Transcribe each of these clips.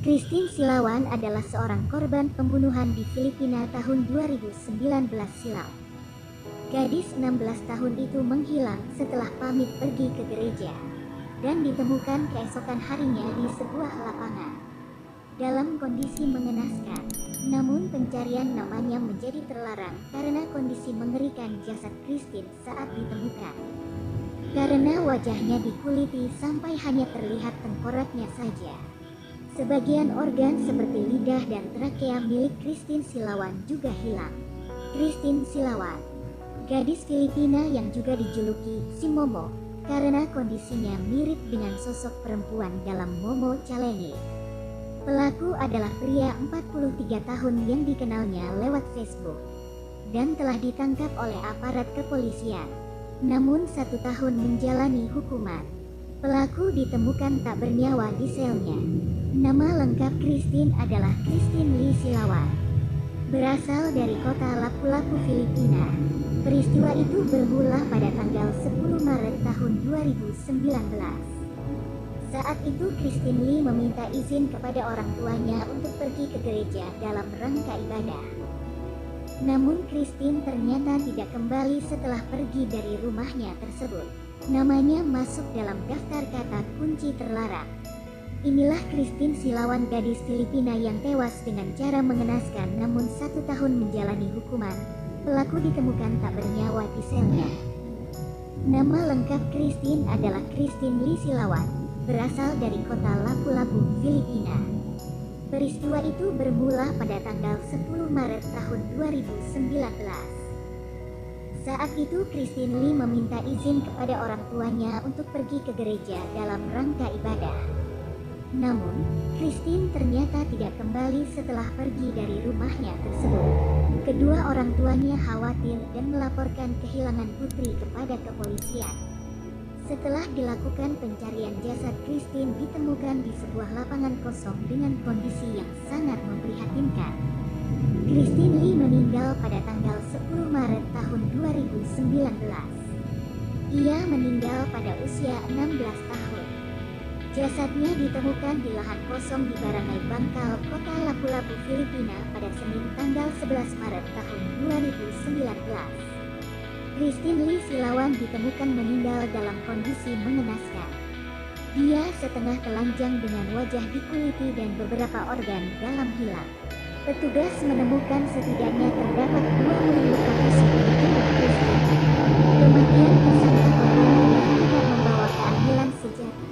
Christine Silawan adalah seorang korban pembunuhan di Filipina tahun 2019 silam. Gadis 16 tahun itu menghilang setelah pamit pergi ke gereja dan ditemukan keesokan harinya di sebuah lapangan dalam kondisi mengenaskan. Namun pencarian namanya menjadi terlarang karena kondisi mengerikan jasad Christine saat ditemukan. Karena wajahnya dikuliti sampai hanya terlihat tengkoraknya saja. Sebagian organ seperti lidah dan trakea milik Christine Silawan juga hilang. Christine Silawan, gadis Filipina yang juga dijuluki si Momo karena kondisinya mirip dengan sosok perempuan dalam Momo Challenge. Pelaku adalah pria 43 tahun yang dikenalnya lewat Facebook dan telah ditangkap oleh aparat kepolisian. Namun 1 tahun menjalani hukuman. Pelaku ditemukan tak bernyawa di selnya. Nama lengkap Christine adalah Christine Lee Silawan. Berasal dari kota Lapu-Lapu, Filipina. Peristiwa itu bermula pada tanggal 10 Maret tahun 2019. Saat itu Christine Lee meminta izin kepada orang tuanya untuk pergi ke gereja dalam rangka ibadah. Namun Christine ternyata tidak kembali setelah pergi dari rumahnya tersebut. Namanya masuk dalam daftar kata kunci terlarang. Inilah Christine Silawan, gadis Filipina yang tewas dengan cara mengenaskan namun 1 tahun menjalani hukuman. Pelaku ditemukan tak bernyawa di selnya. Nama lengkap Christine adalah Christine Lee Silawan, berasal dari kota Lapu-Lapu, Filipina. Peristiwa itu bermula pada tanggal 10 Maret tahun 2019. Saat itu Christine Lee meminta izin kepada orang tuanya untuk pergi ke gereja dalam rangka ibadah. Namun, Christine ternyata tidak kembali setelah pergi dari rumahnya tersebut. Kedua orang tuanya khawatir dan melaporkan kehilangan putri kepada kepolisian. Setelah dilakukan pencarian, jasad Christine ditemukan di sebuah lapangan kosong dengan kondisi yang sangat memprihatinkan. Christine Lee meninggal pada tanggal 10 Maret tahun 2019. Ia meninggal pada usia 16 tahun. Jasadnya ditemukan di lahan kosong di Barangay Bangkal, kota Lapu-Lapu, Filipina pada Senin tanggal 11 Maret tahun 2019. Christine Lee Silawan ditemukan meninggal dalam kondisi mengenaskan. Dia setengah telanjang dengan wajah dikuliti dan beberapa organ dalam hilang. Petugas menemukan setidaknya terdapat 20 luka tusuk di tubuh Christine. Kematian tersangka korban tidak membawa keadilan sejati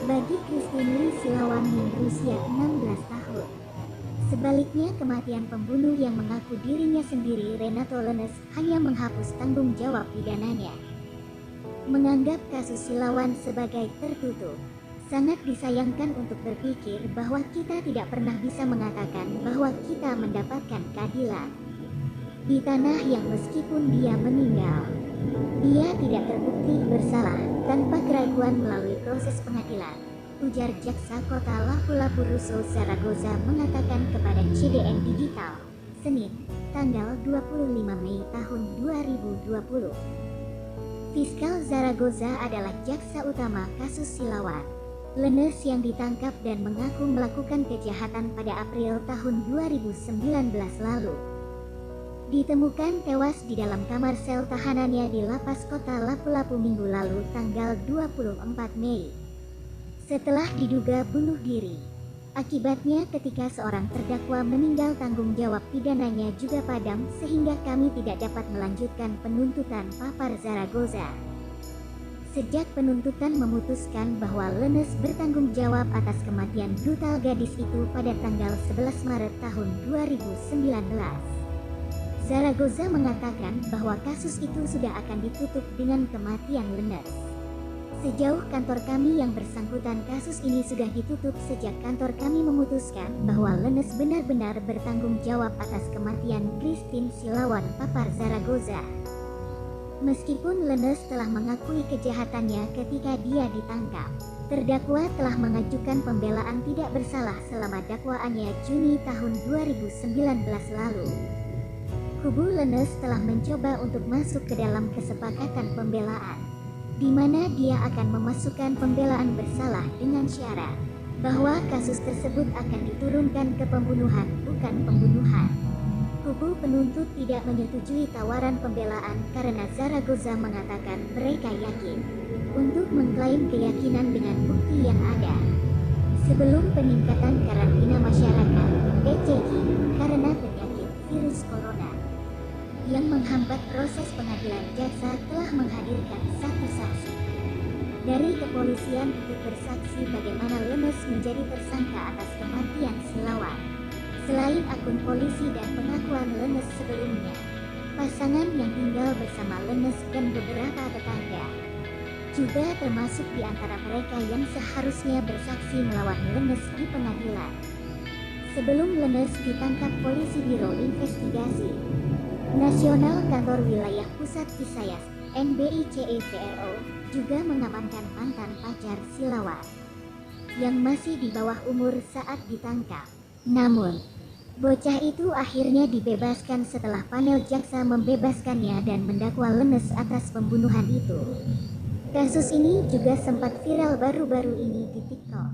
bagi Christine Lee Silawan yang berusia 16 tahun. Sebaliknya, kematian pembunuh yang mengaku dirinya sendiri, Renato Lenes, hanya menghapus tanggung jawab pidananya. Menganggap kasus Silawan sebagai tertutup. Sangat disayangkan untuk berpikir bahwa kita tidak pernah bisa mengatakan bahwa kita mendapatkan keadilan di tanah yang meskipun dia meninggal, dia tidak terbukti bersalah tanpa keraguan melalui proses pengadilan, ujar Jaksa Kota Lapu-Lapu Russo Zaragoza mengatakan kepada CDN Digital, Senin, tanggal 25 Mei tahun 2020. Fiskal Zaragoza adalah jaksa utama kasus Silawan. Lenes yang ditangkap dan mengaku melakukan kejahatan pada April tahun 2019 lalu. Ditemukan tewas di dalam kamar sel tahanannya di Lapas Kota Lapu-Lapu Minggu lalu tanggal 24 Mei. Setelah diduga bunuh diri. Akibatnya ketika seorang terdakwa meninggal, tanggung jawab pidananya juga padam sehingga kami tidak dapat melanjutkan penuntutan, papar Zaragoza. Sejak penuntutan memutuskan bahwa Lenes bertanggung jawab atas kematian brutal gadis itu pada tanggal 11 Maret tahun 2019. Zaragoza mengatakan bahwa kasus itu sudah akan ditutup dengan kematian Lenes. Sejauh kantor kami yang bersangkutan, kasus ini sudah ditutup sejak kantor kami memutuskan bahwa Lenes benar-benar bertanggung jawab atas kematian Christine Silawan, papar Zaragoza. Meskipun Lenes telah mengakui kejahatannya ketika dia ditangkap, terdakwa telah mengajukan pembelaan tidak bersalah selama dakwaannya Juni tahun 2019 lalu. Kubu Lenes telah mencoba untuk masuk ke dalam kesepakatan pembelaan, di mana dia akan memasukkan pembelaan bersalah dengan syarat bahwa kasus tersebut akan diturunkan ke pembunuhan, bukan pembunuhan. Kubu penuntut tidak menyetujui tawaran pembelaan karena Zaragoza mengatakan mereka yakin untuk mengklaim keyakinan dengan bukti yang ada. Sebelum peningkatan karantina masyarakat (PCG) karena penyakit virus corona yang menghambat proses pengadilan, jaksa telah menghadirkan satu saksi dari kepolisian untuk bersaksi bagaimana Lemes menjadi tersangka atas kematian Silawan. Selain akun polisi dan pengakuan Lemes sebelumnya, pasangan yang tinggal bersama Lemes dan beberapa tetangga juga termasuk di antara mereka yang seharusnya bersaksi melawan Lemes di pengadilan. Sebelum Lemes ditangkap, polisi Biro Investigasi Nasional Kantor Wilayah Pusat Visayas (NBICEVRO) juga mengamankan mantan pacar Silawan yang masih di bawah umur saat ditangkap. Namun, bocah itu akhirnya dibebaskan setelah panel jaksa membebaskannya dan mendakwa Lemes atas pembunuhan itu. Kasus ini juga sempat viral baru-baru ini di TikTok.